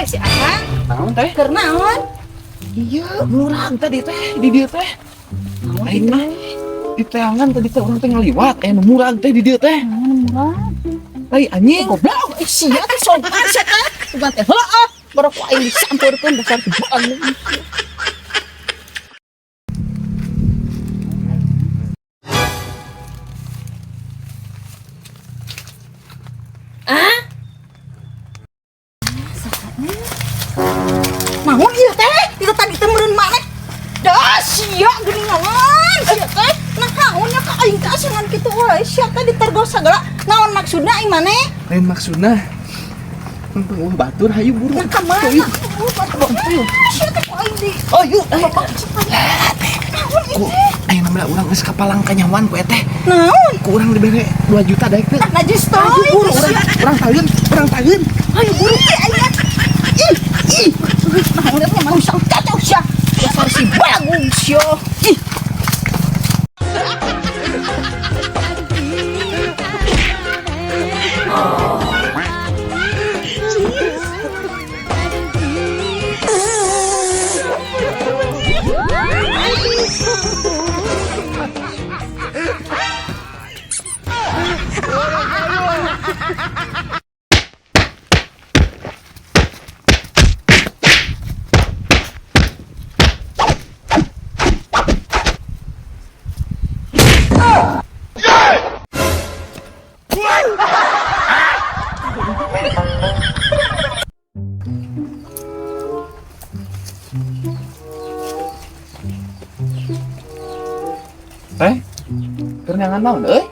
Si Akang Naon teh? keur naon? Iya, murang tadi teh di dieu teh. Aing mah di teangan tadi teh urang teh ngaliwat, murang teh di dieu teh. Murang. Ai anjing Goblok, sia teh sopan sia teh. Bukan teh heueuh, baru ku aing dicampurkeun dasar tebaan. Naon ieu teh? Itu tadi teh meureun maneh. Dah sia geuningan. Sia teh nahaonnya ka aing teh asangan kitu we. Sia teh ditergos sagala. Naon maksudna aing maneh? lain maksudna. Untuk batur hayu buru. Nah ka mana? Ayo. Sia teh ku aing di. Ayo, Bapak naon ku ieu? aing namanya urang geus kapalang kanyawan ku eteh. Naon? Ku urang dibere 2 juta daek teh. Najis teh. Ayo buru urang taeun. Ayo buru teh aing. Ih. Naon teh manusia cacau sia. Dasar si bagung sia. Ih. Teh, keur neangan naon euy?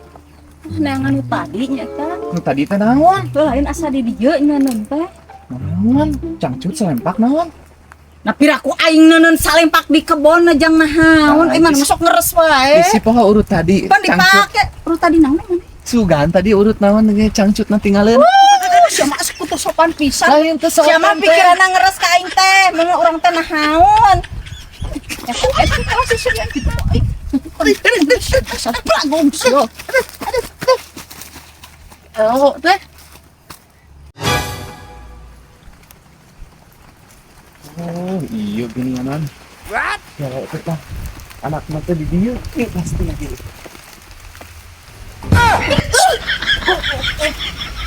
Neangan nu tadi nya teh. Nu tadi teh naon? Lain asa di dieu neuneun teh. Naon? Cangcut selempak naon? Nah piraku aing neuneun salempak di kebon jang nahaon. Ah, Mana masuk ngeres wae. Isi poho urut tadi. Pan dipake. Urut tadi naon? Sugan tadi urut naon ge cangcut na tinggalin. Siapa asup kutu sopan pisan. Lain teh sopan Siapa teh. pikiranna ngeres ka aing teh, mun urang teh nahaun. Ya kok eta kalau sisian gitu. Asal bagong sio. Oh, teh. Oh, iya gini anan. What? Ya, itu lah. Anak mata di dia, pasti lagi.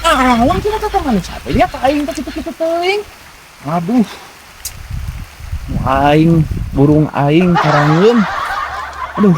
Awan kita tetangga siapa? Dia kain ke situ teuing. Aduh. Mu aing, burung aing karangeun. Aduh.